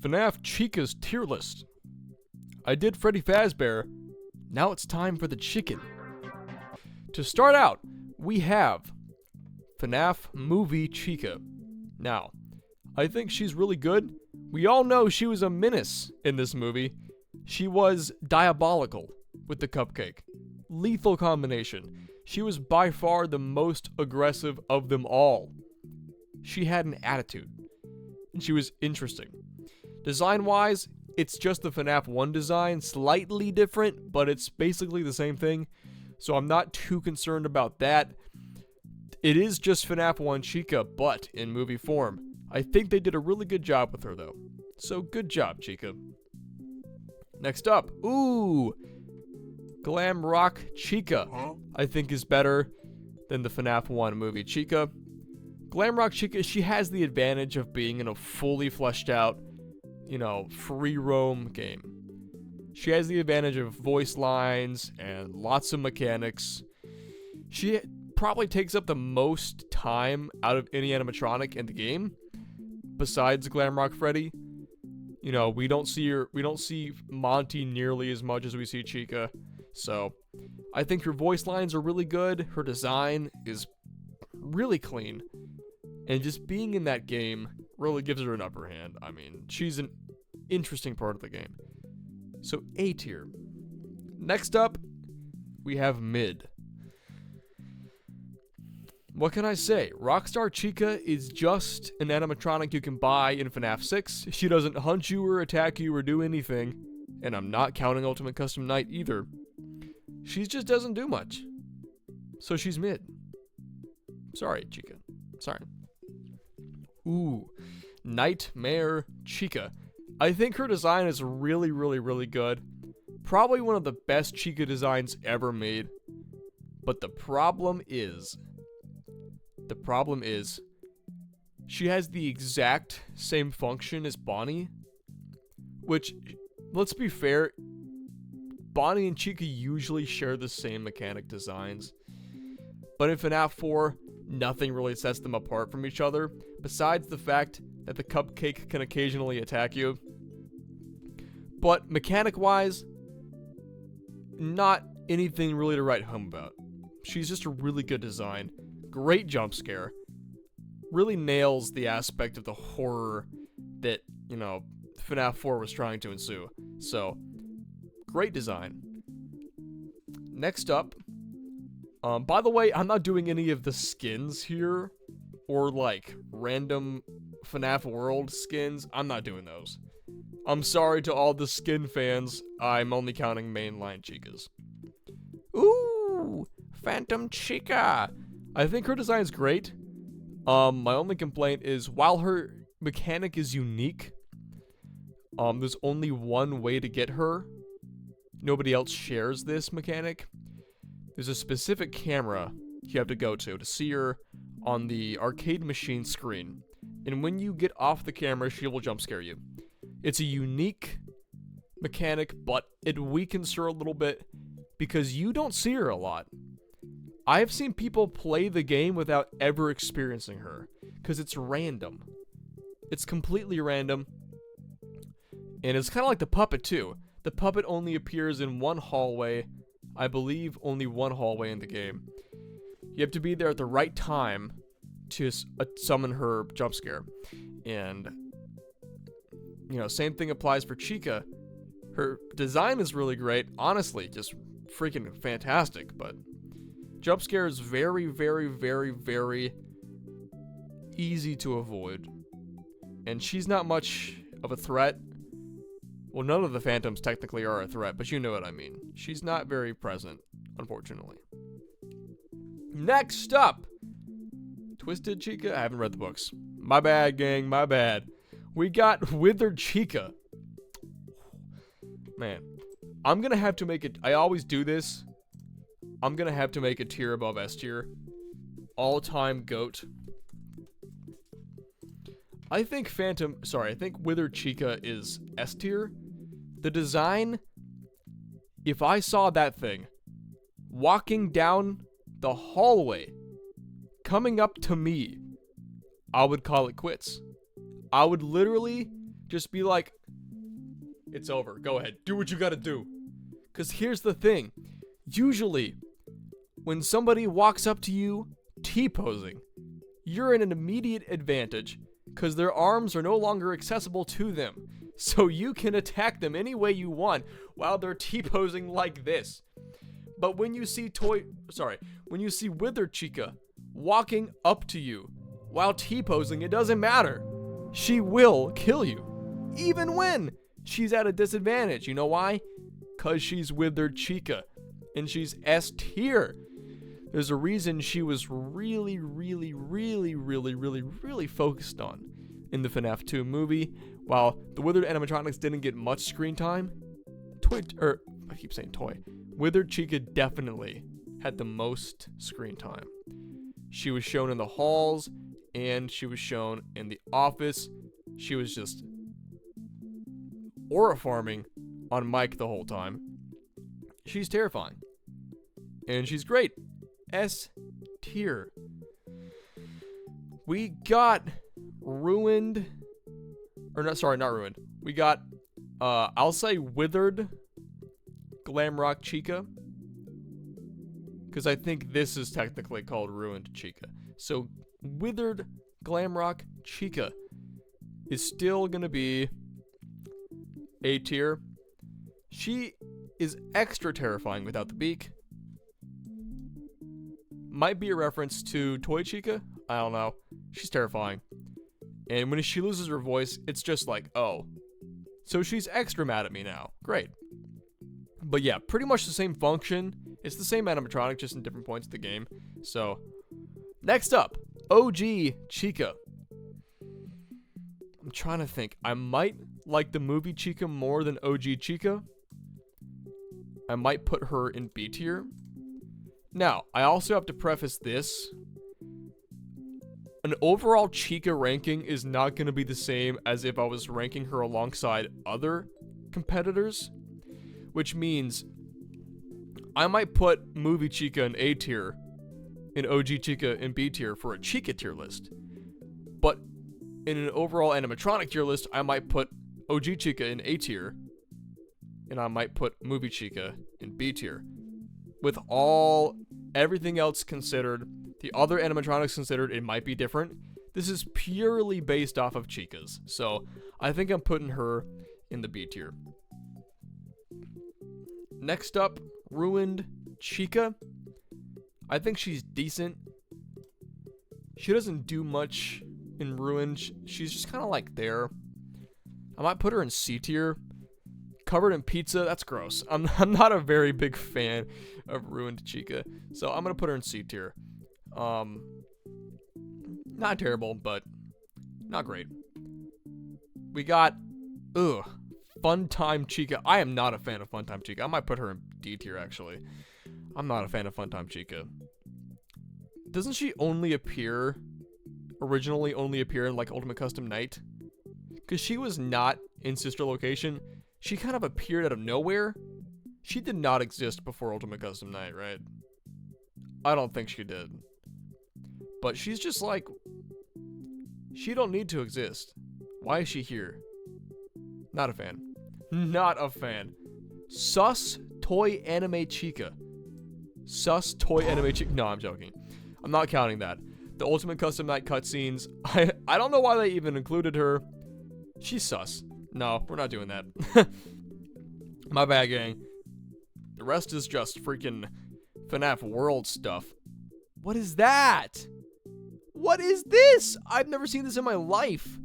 FNAF Chica's tier list. I did Freddy Fazbear. Now it's time for the chicken. To start out, we have FNAF movie Chica. Now, I think she's really good. We all know she was a menace in this movie. She was diabolical with the cupcake. Lethal combination. She was by far the most aggressive of them all. She had an attitude. And she was interesting. Design-wise, it's just the FNAF 1 design, slightly different, but it's basically the same thing. So I'm not too concerned about that. It is just FNAF 1 Chica, but in movie form. I think they did a really good job with her, though. So good job, Chica. Next up, Glam Rock Chica, I think is better than the FNAF 1 movie Chica. Glam Rock Chica, she has the advantage of being in a fully fleshed out, free roam game. She has the advantage of voice lines and lots of mechanics. She probably takes up the most time out of any animatronic in the game, besides Glamrock Freddy. We don't see Monty nearly as much as we see Chica. So, I think her voice lines are really good. Her design is really clean. And just being in that game really gives her an upper hand. I mean, she's an interesting part of the game. So, A tier. Next up, we have mid. What can I say? Rockstar Chica is just an animatronic you can buy in FNAF 6. She doesn't hunt you or attack you or do anything. And I'm not counting Ultimate Custom Night either. She just doesn't do much. So she's mid. Sorry, Chica. Sorry. Nightmare Chica. I think her design is really, really, really good. Probably one of the best Chica designs ever made. But the problem is, she has the exact same function as Bonnie. Which, let's be fair, Bonnie and Chica usually share the same mechanic designs. But in FNAF 4, nothing really sets them apart from each other, besides the fact that the cupcake can occasionally attack you. But mechanic-wise, not anything really to write home about. She's just a really good design. Great jump scare. Really nails the aspect of the horror that, FNAF 4 was trying to ensue. So, great design. Next up, by the way, I'm not doing any of the skins here, or random FNAF World skins. I'm not doing those. I'm sorry to all the skin fans. I'm only counting mainline Chicas. Phantom Chica. I think her design is great. My only complaint is while her mechanic is unique, there's only one way to get her. Nobody else shares this mechanic. There's a specific camera you have to go to see her on the arcade machine screen. And when you get off the camera, she will jump scare you. It's a unique mechanic, but it weakens her a little bit because you don't see her a lot. I've seen people play the game without ever experiencing her because it's random. It's completely random. And it's kind of like the puppet too. The puppet only appears in one hallway. I believe only one hallway in the game. You have to be there at the right time to summon her jump scare. And, same thing applies for Chica. Her design is really great. Honestly, just freaking fantastic. But jump scare is very, very, very, very easy to avoid. And she's not much of a threat. Well, none of the Phantoms technically are a threat, but you know what I mean. She's not very present, unfortunately. Next up, Twisted Chica. I haven't read the books. My bad, gang, my bad. We got Withered Chica. Man, I'm gonna have to make it. I always do this. I'm gonna have to make a tier above S tier. All-time GOAT. I think Withered Chica is S tier. The design, if I saw that thing walking down the hallway, coming up to me, I would call it quits. I would literally Just be like, it's over. Go ahead. Do what you gotta do. Because here's the thing. Usually, when somebody walks up to you T-posing, you're in an immediate advantage because their arms are no longer accessible to them. So you can attack them any way you want while they're T-posing like this. But when you see Withered Chica walking up to you while T-posing, it doesn't matter. She will kill you, even when she's at a disadvantage. You know why? Because she's Withered Chica, and she's S tier. There's a reason she was really focused on in the FNAF 2 movie. While the Withered animatronics didn't get much screen time, Withered Chica definitely had the most screen time. She was shown in the halls, and she was shown in the office. She was just aura farming on mic the whole time. She's terrifying. And she's great. S tier. We got ruined. Or not ruined. We got, I'll say Withered Glamrock Chica. Because I think this is technically called Ruined Chica. So, Withered Glamrock Chica is still going to be A tier. She is extra terrifying without the beak. Might be a reference to Toy Chica. I don't know. She's terrifying. And when she loses her voice, it's just like, oh. So she's extra mad at me now. Great. But yeah, pretty much the same function. It's the same animatronic, just in different points of the game. So, next up, OG Chica. I'm trying to think. I might like the movie Chica more than OG Chica. I might put her in B tier. Now, I also have to preface this. An overall Chica ranking is not going to be the same as if I was ranking her alongside other competitors. Which means I might put movie Chica in A tier and OG Chica in B tier for a Chica tier list. But in an overall animatronic tier list, I might put OG Chica in A tier and I might put movie Chica in B tier. With everything else considered, the other animatronics considered, it might be different. This is purely based off of Chica's. So I think I'm putting her in the B tier. Next up, Ruined Chica. I think she's decent. She doesn't do much in Ruined. She's just kind of like there. I might put her in C tier. Covered in pizza, that's gross. I'm not a very big fan of Ruined Chica. So I'm going to put her in C tier. Not terrible, but not great. We got, Funtime Chica. I am not a fan of Funtime Chica. I might put her in D tier, actually. I'm not a fan of Funtime Chica. Doesn't she originally only appear in, like, Ultimate Custom Night? Because she was not in Sister Location. She kind of appeared out of nowhere. She did not exist before Ultimate Custom Night, right? I don't think she did. But she's just like, she don't need to exist. Why is she here? Not a fan. Not a fan. Sus Toy Anime Chica. Sus Toy Anime Chica. No, I'm joking. I'm not counting that. The Ultimate Custom Night cutscenes. I don't know why they even included her. She's sus. No, we're not doing that. My bad, gang. The rest is just freaking FNAF World stuff. What is that? What is this? I've never seen this in my life.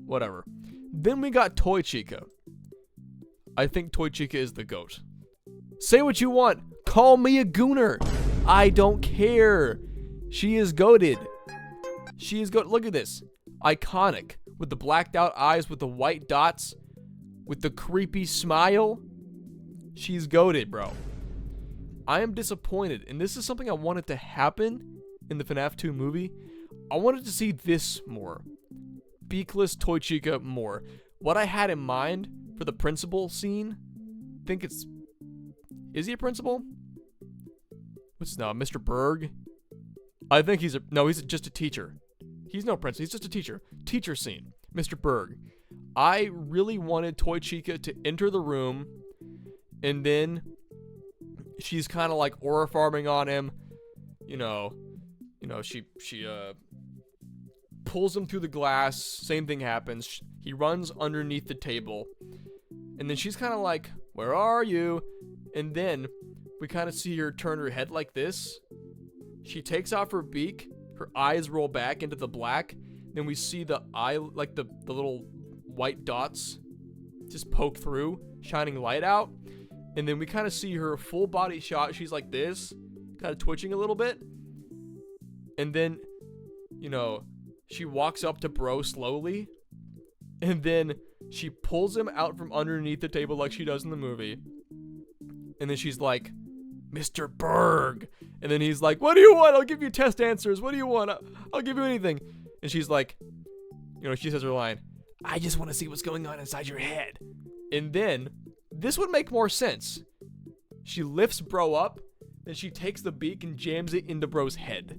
Whatever. Then we got Toy Chica. I think Toy Chica is the GOAT. Say what you want. Call me a gooner. I don't care. She is goated. She is goated. Look at this. Iconic. With the blacked out eyes, with the white dots, with the creepy smile. She's goated, bro. I am disappointed, and this is something I wanted to happen in the FNAF 2 movie. I wanted to see this more. Beakless Toy Chica more. What I had in mind for the principal scene, I think it's... Is he a principal? Mr. Berg? I think he's just a teacher. He's no principal, he's just a teacher. Teacher scene. Mr. Berg. I really wanted Toy Chica to enter the room, and then she's kind of like aura farming on him. She pulls him through the glass. Same thing happens. He runs underneath the table, and then she's kind of like, "Where are you?" And then we kind of see her turn her head like this. She takes off her beak. Her eyes roll back into the black. Then we see the eye, like the little white dots just poke through, shining light out. And then we kind of see her full body shot. She's like this, kind of twitching a little bit. And then, she walks up to Bro slowly. And then she pulls him out from underneath the table like she does in the movie. And then she's like, "Mr. Berg." And then he's like, "What do you want? I'll give you test answers. What do you want? I'll give you anything." And she's like, she says her line, "I just want to see what's going on inside your head." And then, this would make more sense. She lifts Bro up, then she takes the beak and jams it into Bro's head.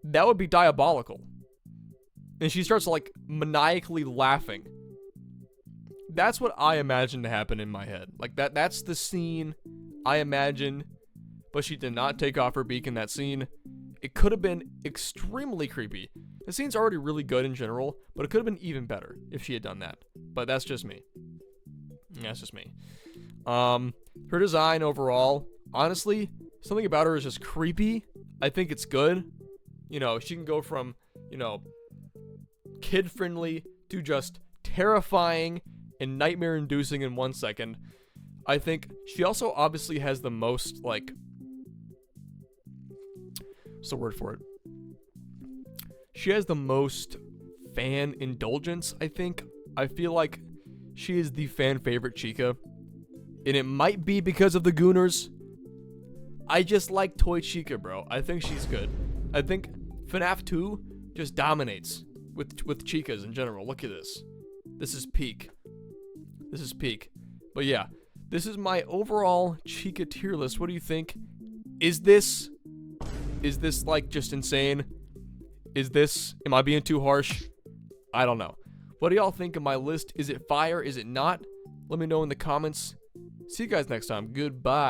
That would be diabolical. And she starts like maniacally laughing. That's what I imagine to happen in my head. Like that's the scene I imagine, but she did not take off her beak in that scene. It could have been extremely creepy. The scene's already really good in general, but it could have been even better if she had done that. But that's just me. That's just me. Her design overall, honestly, something about her is just creepy. I think it's good. She can go from, kid-friendly to just terrifying and nightmare-inducing in 1 second. I think she also obviously has the most, what's the word for it? She has the most fan indulgence, I think. I feel like she is the fan favorite Chica. And it might be because of the Gooners. I just like Toy Chica, bro. I think she's good. I think FNAF 2 just dominates with Chicas in general. Look at this. This is peak. This is peak. But yeah, this is my overall Chica tier list. What do you think? Is this like just insane? Am I being too harsh? I don't know. What do y'all think of my list? Is it fire? Is it not? Let me know in the comments. See you guys next time. Goodbye.